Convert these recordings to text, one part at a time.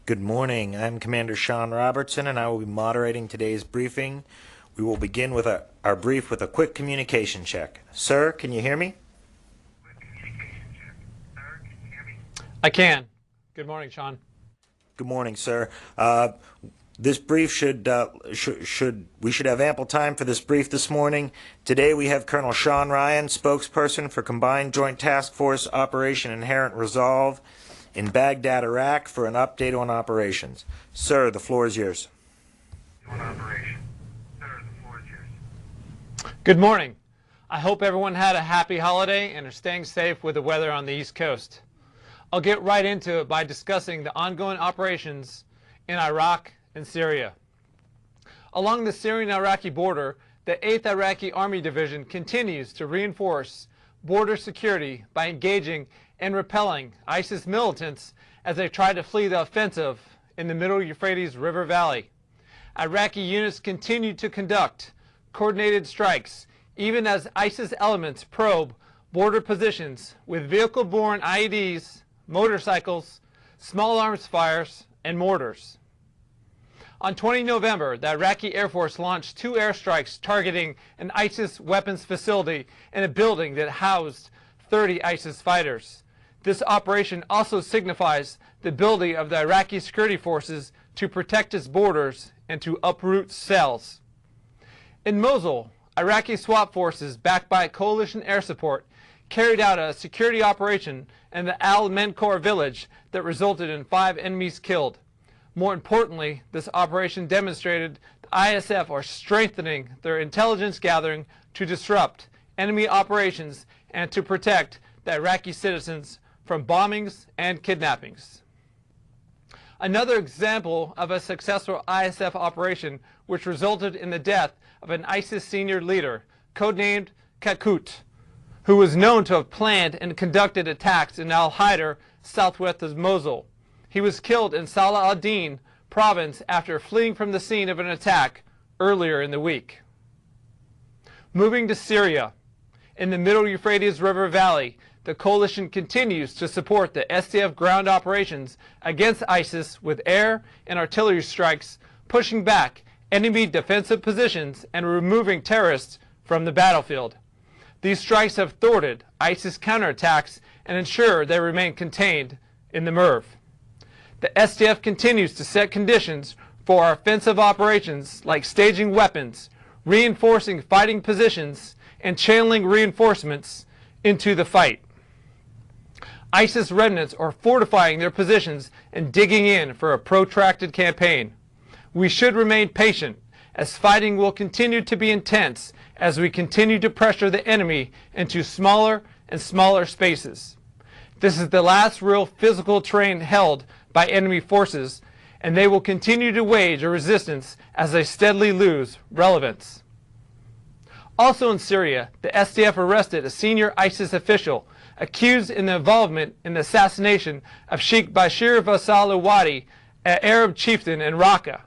Good morning. I'm Commander Sean Robertson, and I will be moderating today's briefing. We will begin with our brief with a quick communication check. Sir, can you hear me? I can. Good morning, Sean. Good morning, sir. This brief we should have ample time for this brief this morning. Today we have Colonel Sean Ryan, spokesperson for Combined Joint Task Force Operation Inherent Resolve in Baghdad, Iraq, for an update on operations. Sir, the floor is yours. Good morning. I hope everyone had a happy holiday and are staying safe with the weather on the East Coast. I'll get right into it by discussing the ongoing operations in Iraq and Syria. Along the Syrian-Iraqi border, the 8th Iraqi Army Division continues to reinforce border security by engaging and repelling ISIS militants as they try to flee the offensive in the Middle Euphrates River Valley. Iraqi units continue to conduct coordinated strikes even as ISIS elements probe border positions with vehicle-borne IEDs, motorcycles, small arms fires, and mortars. On 20 November, the Iraqi Air Force launched 2 airstrikes targeting an ISIS weapons facility and a building that housed 30 ISIS fighters. This operation also signifies the ability of the Iraqi security forces to protect its borders and to uproot cells. In Mosul, Iraqi SWAT forces, backed by coalition air support, carried out a security operation in the Al-Menkhor village that resulted in 5 enemies killed. More importantly, this operation demonstrated the ISF are strengthening their intelligence gathering to disrupt enemy operations and to protect the Iraqi citizens from bombings and kidnappings. Another example of a successful ISF operation which resulted in the death of an ISIS senior leader, codenamed Kakut, who was known to have planned and conducted attacks in Al-Haider, southwest of Mosul. He was killed in Salah ad-Din province after fleeing from the scene of an attack earlier in the week. Moving to Syria, in the Middle Euphrates River Valley, the coalition continues to support the SDF ground operations against ISIS with air and artillery strikes, pushing back enemy defensive positions and removing terrorists from the battlefield. These strikes have thwarted ISIS counterattacks and ensure they remain contained in the Merv. The SDF continues to set conditions for our offensive operations like staging weapons, reinforcing fighting positions, and channeling reinforcements into the fight. ISIS remnants are fortifying their positions and digging in for a protracted campaign. We should remain patient, as fighting will continue to be intense as we continue to pressure the enemy into smaller and smaller spaces. This is the last real physical terrain held by enemy forces, and they will continue to wage a resistance as they steadily lose relevance. Also in Syria, the SDF arrested a senior ISIS official accused in the involvement in the assassination of Sheikh Bashir Vassal al-Wadi, an Arab chieftain in Raqqa.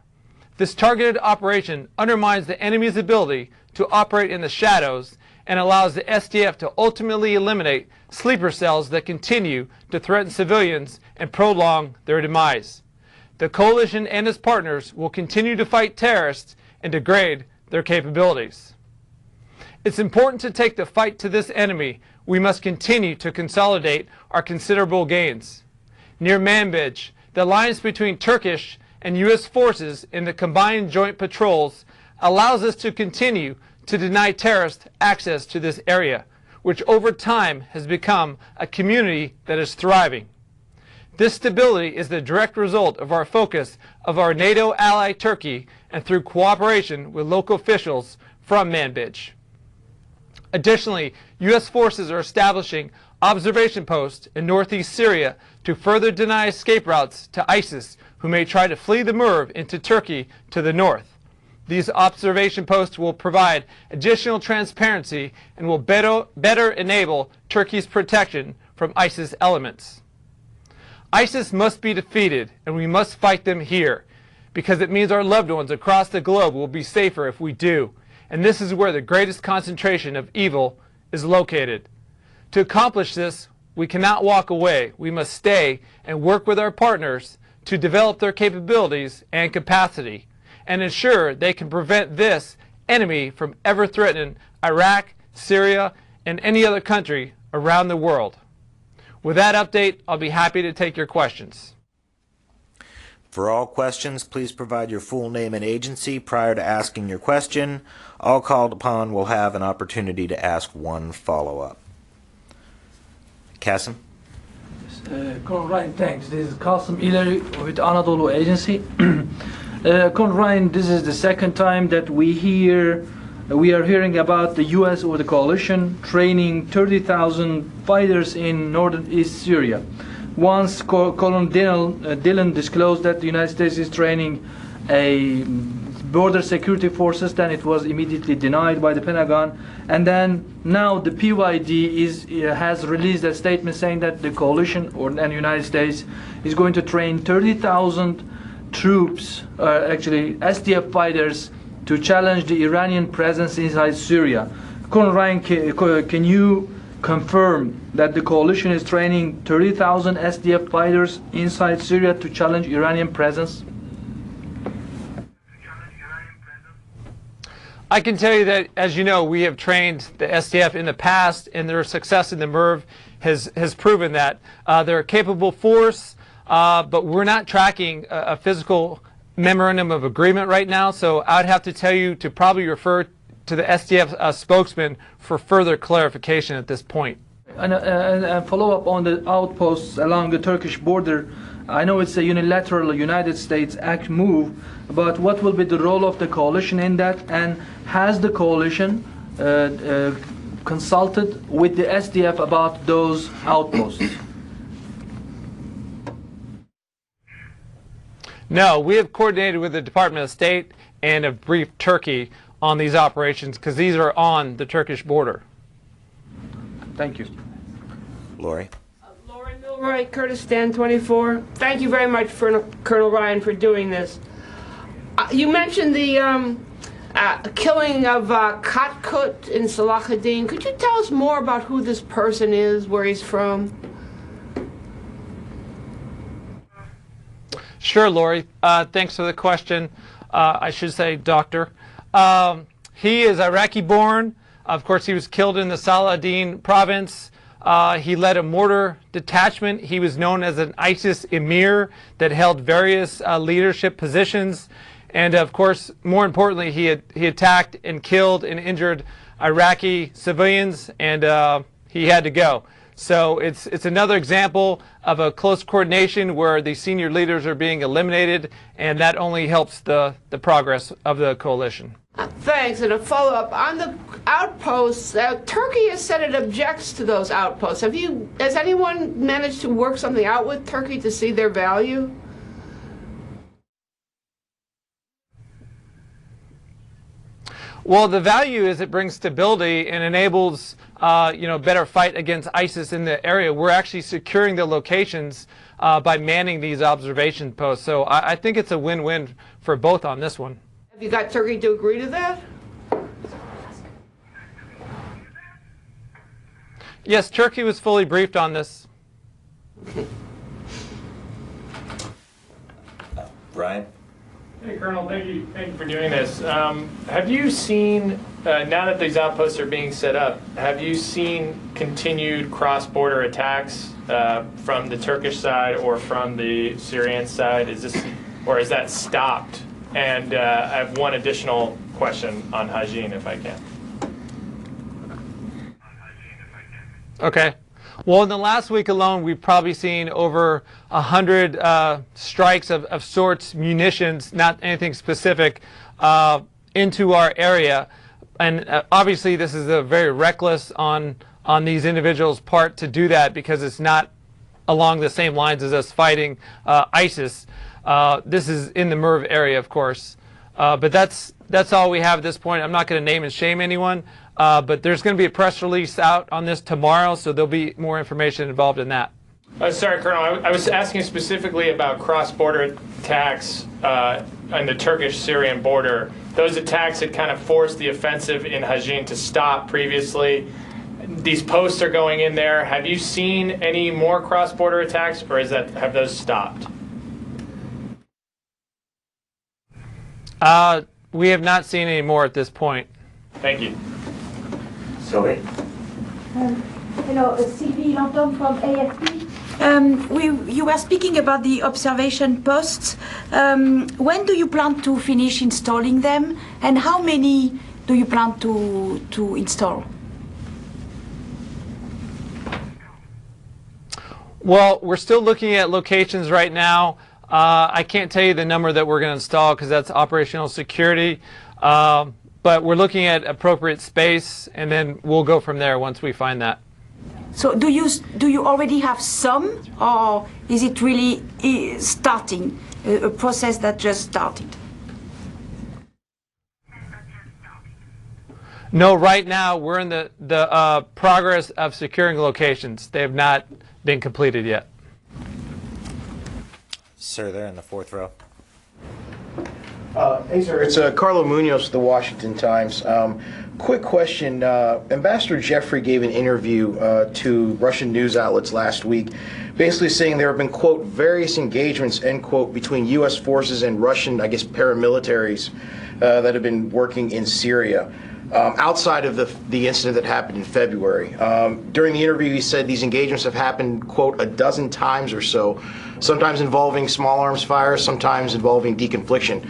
This targeted operation undermines the enemy's ability to operate in the shadows and allows the SDF to ultimately eliminate sleeper cells that continue to threaten civilians and prolong their demise. The coalition and its partners will continue to fight terrorists and degrade their capabilities. It's important to take the fight to this enemy. We must continue to consolidate our considerable gains. Near Manbij, the alliance between Turkish and U.S. forces in the combined joint patrols allows us to continue to deny terrorists access to this area, which over time has become a community that is thriving. This stability is the direct result of our focus of our NATO ally Turkey and through cooperation with local officials from Manbij. Additionally, U.S. forces are establishing observation posts in northeast Syria to further deny escape routes to ISIS, who may try to flee the Merv into Turkey to the north. These observation posts will provide additional transparency and will better enable Turkey's protection from ISIS elements. ISIS must be defeated, and we must fight them here, because it means our loved ones across the globe will be safer if we do. And this is where the greatest concentration of evil is located. To accomplish this, we cannot walk away. We must stay and work with our partners to develop their capabilities and capacity and ensure they can prevent this enemy from ever threatening Iraq, Syria, and any other country around the world. With that update, I'll be happy to take your questions. For all questions, please provide your full name and agency prior to asking your question. All called upon will have an opportunity to ask one follow-up. Qasim? Colonel Ryan, thanks. This is Qasim Ilari with Anadolu Agency. Colonel Ryan, this is the second time that we are hearing about the U.S. or the coalition training 30,000 fighters in northern East Syria. Once Colonel Dillon disclosed that the United States is training a border security forces, then it was immediately denied by the Pentagon. And then now the PYD has released a statement saying that the coalition and the United States is going to train 30,000 troops, actually SDF fighters, to challenge the Iranian presence inside Syria. Colonel Ryan, can you confirm that the coalition is training 30,000 SDF fighters inside Syria to challenge Iranian presence? I can tell you that, as you know, we have trained the SDF in the past, and their success in the MERV has proven that. They're a capable force, but we're not tracking a physical memorandum of agreement right now, so I'd have to tell you to probably refer to the SDF spokesman for further clarification at this point. And follow up on the outposts along the Turkish border. I know it's a unilateral United States act move, but what will be the role of the coalition in that? And has the coalition consulted with the SDF about those outposts? No, we have coordinated with the Department of State and have briefed Turkey on these operations because these are on the Turkish border. Thank you. Lori? Lauren Milroy, Kurdistan 24. Thank you very much, Colonel Ryan, for doing this. You mentioned the killing of Katkut in Salahuddin. Could you tell us more about who this person is, where he's from? Sure, Lori. Thanks for the question. I should say doctor. He is Iraqi-born. Of course, he was killed in the Salahuddin province. He led a mortar detachment. He was known as an ISIS emir that held various leadership positions. And of course, more importantly, he attacked and killed and injured Iraqi civilians, and he had to go. So it's another example of a close coordination where the senior leaders are being eliminated, and that only helps the progress of the coalition. Thanks. And a follow-up on the outposts. Turkey has said it objects to those outposts. Has anyone managed to work something out with Turkey to see their value? Well, the value is it brings stability and enables better fight against ISIS in the area. We're actually securing the locations by manning these observation posts. So I think it's a win-win for both on this one. Have you got Turkey to agree to that? Yes, Turkey was fully briefed on this. Brian? Hey, Colonel, thank you for doing this. Have you seen, now that these outposts are being set up, have you seen continued cross-border attacks from the Turkish side or from the Syrian side? Or is that stopped? And I have one additional question on Hajin, if I can. Okay. Well, in the last week alone, we've probably seen over 100 strikes of sorts, munitions, not anything specific, into our area. And obviously, this is a very reckless on these individuals' part to do that because it's not along the same lines as us fighting ISIS. This is in the MERV area, of course. But that's all we have at this point. I'm not going to name and shame anyone. But there's going to be a press release out on this tomorrow, so there'll be more information involved in that. Sorry, Colonel, I was asking specifically about cross-border attacks on the Turkish-Syrian border. Those attacks had kind of forced the offensive in Hajin to stop previously. These posts are going in there. Have you seen any more cross-border attacks, or have those stopped? We have not seen any more at this point. Thank you. Sylvie? Hello, Sylvie Lantom from AFP. You were speaking about the observation posts. When do you plan to finish installing them, and how many do you plan to install? Well, we're still looking at locations right now. I can't tell you the number that we're going to install because that's operational security. But we're looking at appropriate space, and then we'll go from there once we find that. So do you already have some, or is it really starting, a process that just started? No, right now we're in the progress of securing locations. They have not been completed yet. Sir, there in the fourth row. Hey, sir. It's Carlo Munoz with the Washington Times. Quick question. Ambassador Jeffrey gave an interview to Russian news outlets last week, basically saying there have been, quote, various engagements, end quote, between U.S. forces and Russian, I guess, paramilitaries that have been working in Syria. Outside of the incident that happened in February. During the interview, he said these engagements have happened, quote, a dozen times or so, sometimes involving small arms fire, sometimes involving deconfliction.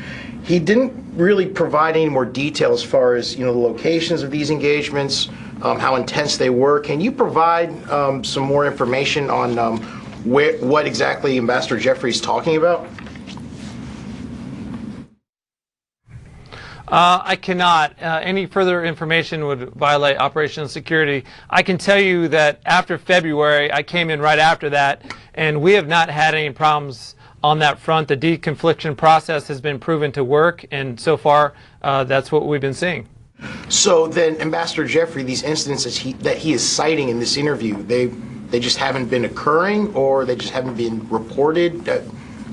He didn't really provide any more detail as far as, the locations of these engagements, how intense they were. Can you provide some more information on what exactly Ambassador Jeffrey is talking about? I cannot. Any further information would violate operational security. I can tell you that after February, I came in right after that, and we have not had any problems on that front. The deconfliction process has been proven to work, and so far, that's what we've been seeing. So then, Ambassador Jeffrey, these incidents that he is citing in this interview, they just haven't been occurring, or they just haven't been reported?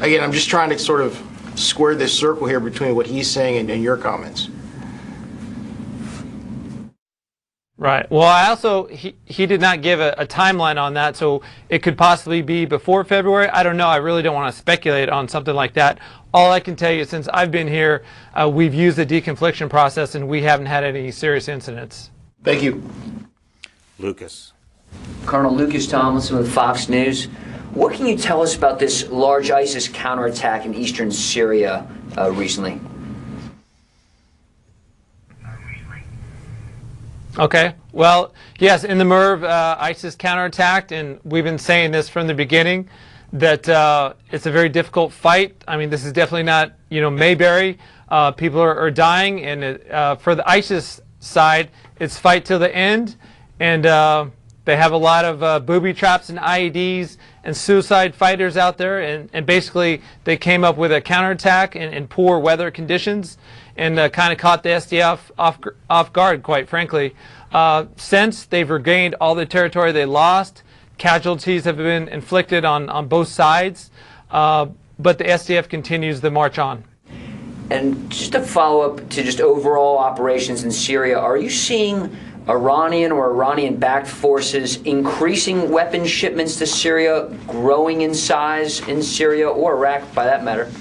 Again, I'm just trying to sort of square this circle here between what he's saying and your comments. Right. Well, I also, he did not give a timeline on that, so it could possibly be before February. I don't know. I really don't want to speculate on something like that. All I can tell you, since I've been here, we've used the deconfliction process, and we haven't had any serious incidents. Thank you. Lucas. Colonel Lucas Tomlinson with Fox News. What can you tell us about this large ISIS counterattack in eastern Syria recently? Okay. Well, yes, in the Merv, ISIS counterattacked, and we've been saying this from the beginning, that it's a very difficult fight. I mean, this is definitely not, Mayberry. People are dying, and for the ISIS side, it's fight till the end, and they have a lot of booby traps and IEDs and suicide fighters out there, and basically they came up with a counterattack in poor weather conditions, and kind of caught the SDF off guard, quite frankly. Since they've regained all the territory they lost, casualties have been inflicted on both sides, but the SDF continues the march on. And just a follow-up to just overall operations in Syria, are you seeing Iranian or Iranian-backed forces increasing weapons shipments to Syria, growing in size in Syria or Iraq, by that matter?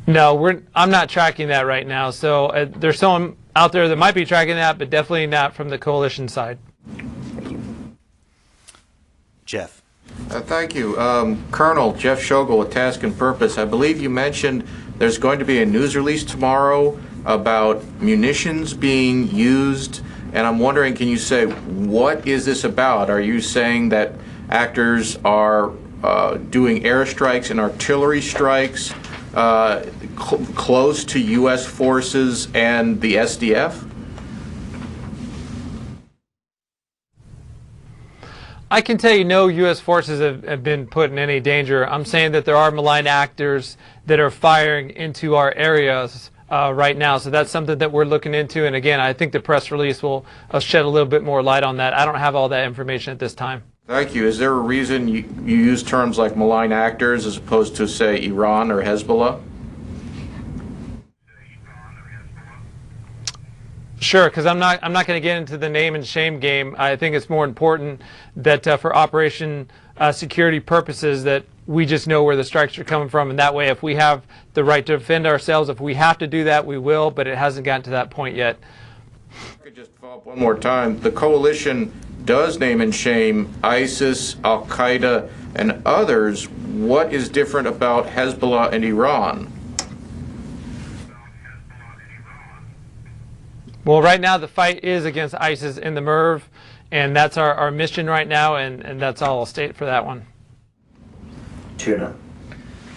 No, I'm not tracking that right now. So there's someone out there that might be tracking that, but definitely not from the coalition side. Jeff. Thank you. Colonel Jeff Shogel with Task and Purpose. I believe you mentioned there's going to be a news release tomorrow about munitions being used, and I'm wondering, can you say, what is this about? Are you saying that actors are doing airstrikes and artillery strikes close to U.S. forces and the SDF? I can tell you no U.S. forces have been put in any danger. I'm saying that there are malign actors that are firing into our areas right now. So that's something that we're looking into. And again, I think the press release will shed a little bit more light on that. I don't have all that information at this time. Thank you. Is there a reason you use terms like malign actors as opposed to, say, Iran or Hezbollah? Sure, because I'm not going to get into the name and shame game. I think it's more important that for Operation security purposes, that we just know where the strikes are coming from, and that way if we have the right to defend ourselves, if we have to do that, we will, but it hasn't gotten to that point yet. I could just follow up one more time. The coalition does name and shame ISIS, Al-Qaeda, and others. What is different about Hezbollah and Iran? Well, right now the fight is against ISIS in the MERV, and that's our mission right now, and that's all I'll state for that one. Tuna.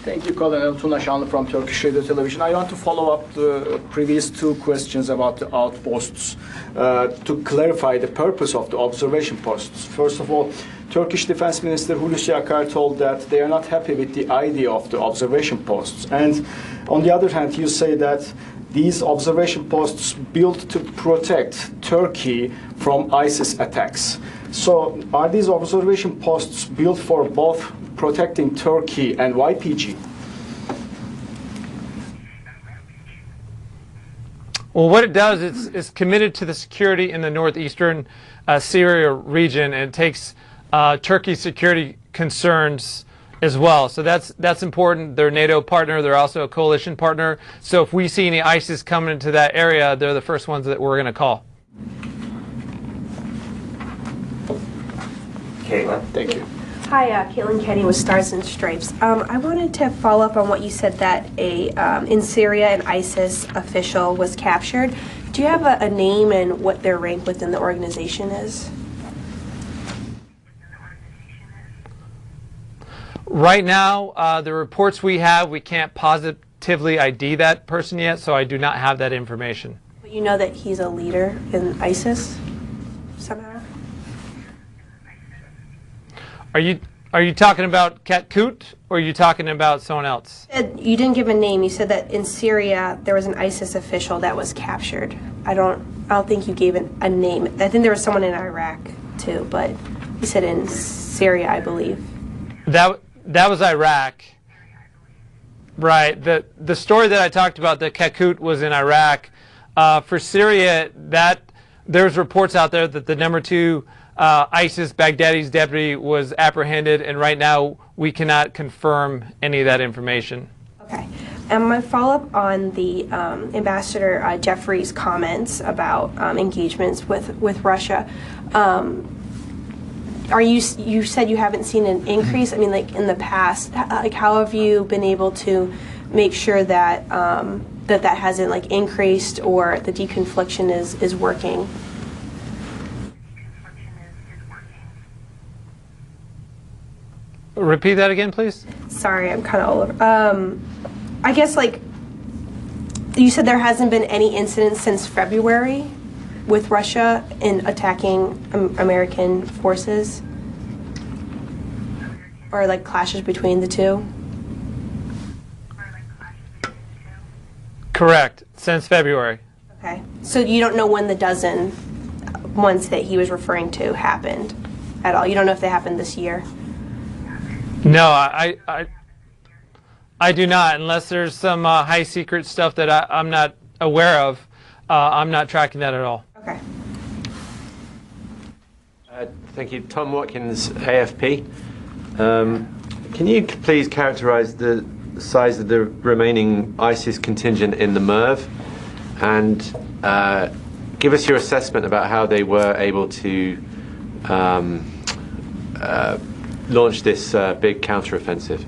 Thank you, Colonel Tuna Şanlı from Turkish Radio Television. I want to follow up the previous two questions about the outposts to clarify the purpose of the observation posts. First of all, Turkish Defense Minister Hulusi Akar told that they are not happy with the idea of the observation posts. And on the other hand, you say that these observation posts built to protect Turkey from ISIS attacks. So are these observation posts built for both protecting Turkey and YPG? Well, what it does is it's committed to the security in the northeastern Syria region, and it takes Turkey's security concerns as well. So that's important. They're a NATO partner. They're also a coalition partner. So if we see any ISIS coming into that area, they're the first ones that we're going to call. Caitlin. Thank you. Hi, Caitlin Kenny with Stars and Stripes. I wanted to follow up on what you said that in Syria an ISIS official was captured. Do you have a name and what their rank within the organization is? Right now, the reports we have, we can't positively ID that person yet, so I do not have that information. But you know that he's a leader in ISIS somehow? Are you talking about Katkut, or are you talking about someone else? You didn't give a name. You said that in Syria there was an ISIS official that was captured. I don't think you gave a name. I think there was someone in Iraq too, but you said in Syria, I believe. That was Iraq. Right. The story that I talked about, the Katkut, was in Iraq. For Syria, there's reports out there that the number 2 ISIS Baghdadi's deputy was apprehended, and right now we cannot confirm any of that information. Okay. And my follow-up on the Ambassador Jeffrey's comments about engagements with Russia. You said you haven't seen an increase? I mean, like in the past, like how have you been able to make sure that that hasn't like increased, or the deconfliction is working? Repeat that again, please. Sorry, I'm kind of all over. I guess, like, you said there hasn't been any incidents since February with Russia in attacking American forces? Or, like, clashes between the two? Correct. Since February. Okay. So you don't know when the dozen ones that he was referring to happened at all? You don't know if they happened this year? No, I do not, unless there's some high secret stuff that I'm not aware of. I'm not tracking that at all. Okay. Thank you. Tom Watkins, AFP. Can you please characterize the size of the remaining ISIS contingent in the MERV, and give us your assessment about how they were able to launch this big counteroffensive?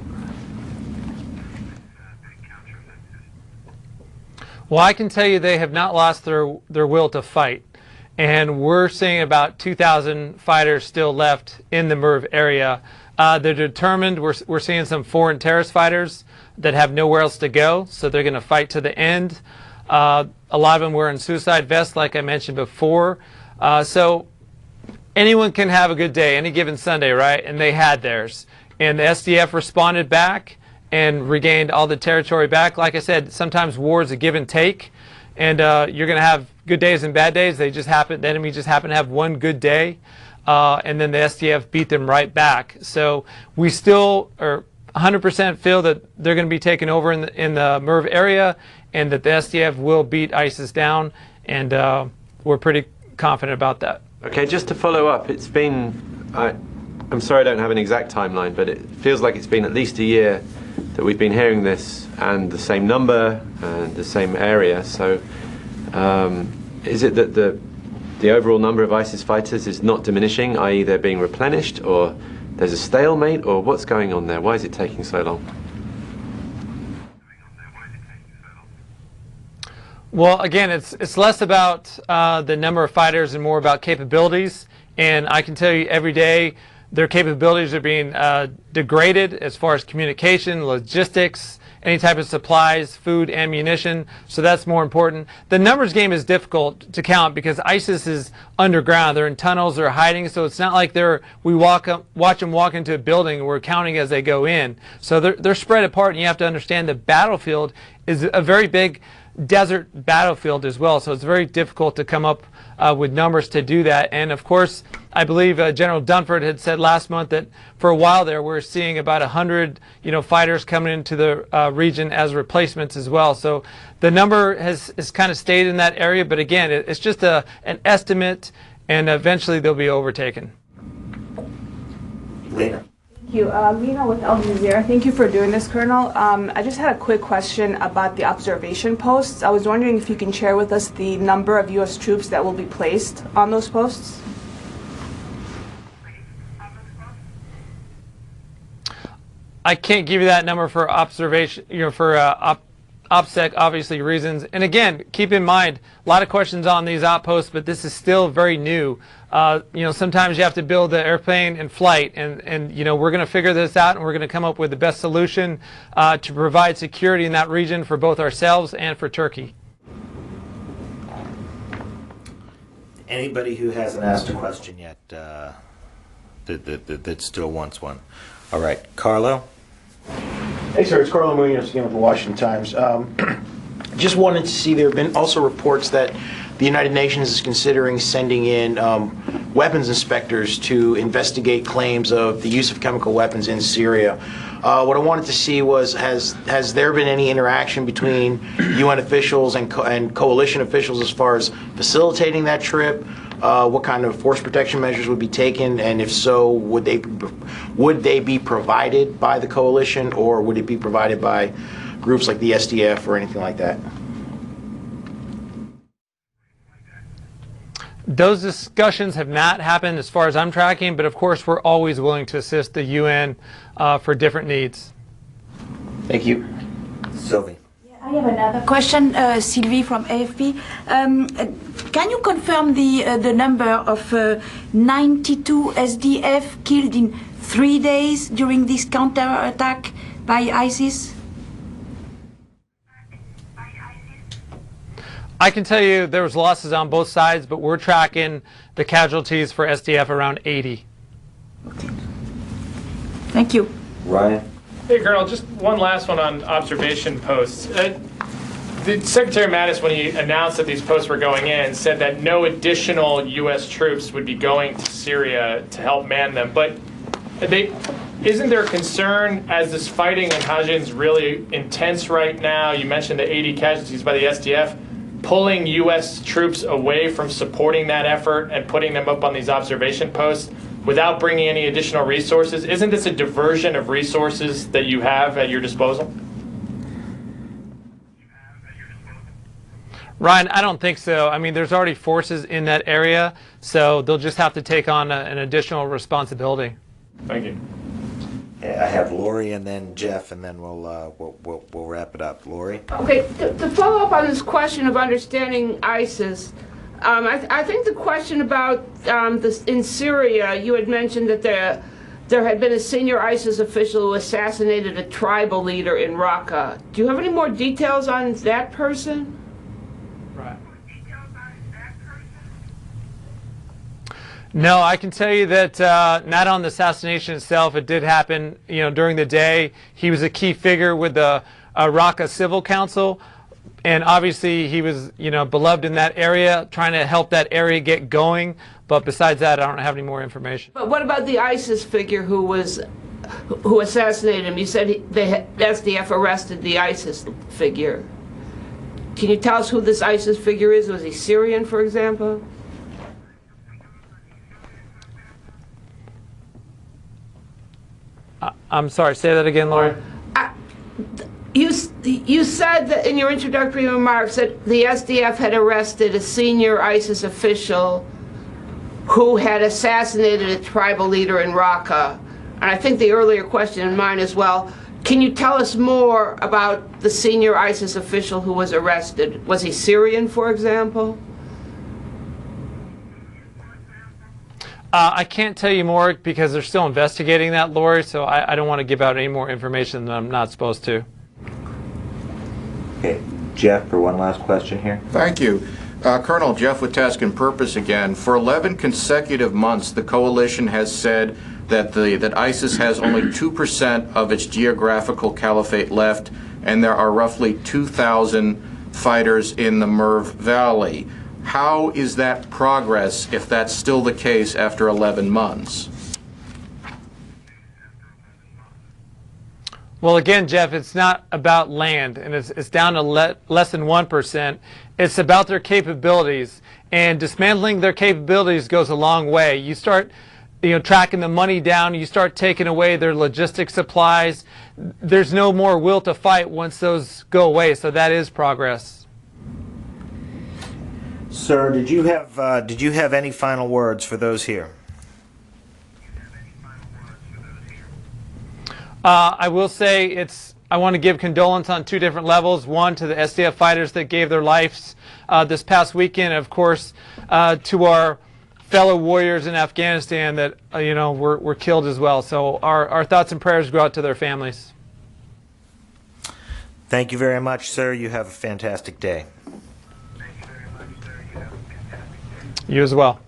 Well, I can tell you they have not lost their will to fight. And we're seeing about 2,000 fighters still left in the MERV area. They're determined. We're seeing some foreign terrorist fighters that have nowhere else to go, so they're going to fight to the end. A lot of them were in suicide vests, like I mentioned before. So anyone can have a good day, any given Sunday, right? And they had theirs. And the SDF responded back and regained all the territory back. Like I said, sometimes war is a give and take. And you're going to have good days and bad days. The enemy just happened to have one good day. And then the SDF beat them right back. So we still are 100% feel that they're going to be taken over in the MERV area, and that the SDF will beat ISIS down. And we're pretty confident about that. Okay, just to follow up, it's been I'm sorry I don't have an exact timeline, but it feels like it's been at least a year that we've been hearing this, and the same number and the same area. So is it that the overall number of ISIS fighters is not diminishing, i.e. they're being replenished, or there's a stalemate, or what's going on there? Why is it taking so long? Well, again, it's less about the number of fighters and more about capabilities. And I can tell you every day their capabilities are being degraded as far as communication, logistics, any type of supplies, food, ammunition. So that's more important. The numbers game is difficult to count because ISIS is underground. They're in tunnels, they're hiding. So it's not like we watch them walk into a building and we're counting as they go in. So they're spread apart, and you have to understand the battlefield is a very big desert battlefield as well, so it's very difficult to come up with numbers to do that. And of course, I believe General Dunford had said last month that for a while there we're seeing about 100 fighters coming into the region as replacements as well. So the number has kind of stayed in that area, but again, it's just an estimate, and eventually they'll be overtaken. Lena. Thank you. Lena with Al Jazeera. Thank you for doing this, Colonel. I just had a quick question about the observation posts. I was wondering if you can share with us the number of U.S. troops that will be placed on those posts. I can't give you that number for observation, for OPSEC, obviously reasons. And again, keep in mind, a lot of questions on these outposts, but this is still very new. Sometimes you have to build the airplane in flight, and we're going to figure this out, and we're going to come up with the best solution to provide security in that region for both ourselves and for Turkey. Anybody who hasn't asked a question yet that still wants one? All right, Carlo. Hey, sir. It's Carlo Munoz again with the Washington Times. Just wanted to see, there have been also reports that the United Nations is considering sending in weapons inspectors to investigate claims of the use of chemical weapons in Syria. What I wanted to see was, has there been any interaction between UN officials and coalition officials as far as facilitating that trip? What kind of force protection measures would be taken, and if so, would they be provided by the coalition, or would it be provided by groups like the SDF or anything like that? Those discussions have not happened as far as I'm tracking, but of course we're always willing to assist the UN for different needs. Thank you. Sylvie. I have another question, Sylvie from AFP. Can you confirm the number of 92 SDF killed in 3 days during this counterattack by ISIS? I can tell you there was losses on both sides, but we're tracking the casualties for SDF around 80. Okay. Thank you. Ryan. Hey, Colonel, just one last one on observation posts. The Secretary Mattis, when he announced that these posts were going in, said that no additional U.S. troops would be going to Syria to help man them. But isn't there concern, as this fighting in Hajin is really intense right now? You mentioned the 80 casualties by the SDF. Pulling U.S. troops away from supporting that effort and putting them up on these observation posts without bringing any additional resources? Isn't this a diversion of resources that you have at your disposal? Ryan, I don't think so. I mean, there's already forces in that area, so they'll just have to take on an additional responsibility. Thank you. I have Lori and then Jeff, and then we'll wrap it up. Lori? Okay, to follow up on this question of understanding ISIS, I think the question about this in Syria, you had mentioned that there had been a senior ISIS official who assassinated a tribal leader in Raqqa. Do you have any more details on that person? Right. No, I can tell you that not on the assassination itself. It did happen, during the day. He was a key figure with the Raqqa Civil Council, and obviously he was, beloved in that area, trying to help that area get going. But besides that, I don't have any more information. But what about the ISIS figure who assassinated him? You said the SDF arrested the ISIS figure. Can you tell us who this ISIS figure is? Was he Syrian, for example? I'm sorry, say that again, Lori. You said that in your introductory remarks that the SDF had arrested a senior ISIS official who had assassinated a tribal leader in Raqqa. And I think the earlier question in mine as well. Can you tell us more about the senior ISIS official who was arrested? Was he Syrian, for example? I can't tell you more because they're still investigating that, Lori, so I don't want to give out any more information than I'm not supposed to. Okay, Jeff, for one last question here. Thank you. Colonel Jeff with Task and Purpose again. For 11 consecutive months, the coalition has said that ISIS has only 2% of its geographical caliphate left, and there are roughly 2,000 fighters in the Merv Valley. How is that progress if that's still the case after 11 months? Well, again, Jeff, it's not about land, and it's down to less than 1%. It's about their capabilities, and dismantling their capabilities goes a long way. You start, tracking the money down. You start taking away their logistics supplies. There's no more will to fight once those go away. So that is progress. Sir, did you have any final words for those here? I will say I want to give condolence on two different levels. One, to the SDF fighters that gave their lives this past weekend. Of course, to our fellow warriors in Afghanistan that were killed as well. So our thoughts and prayers go out to their families. Thank you very much, sir. You have a fantastic day. You as well.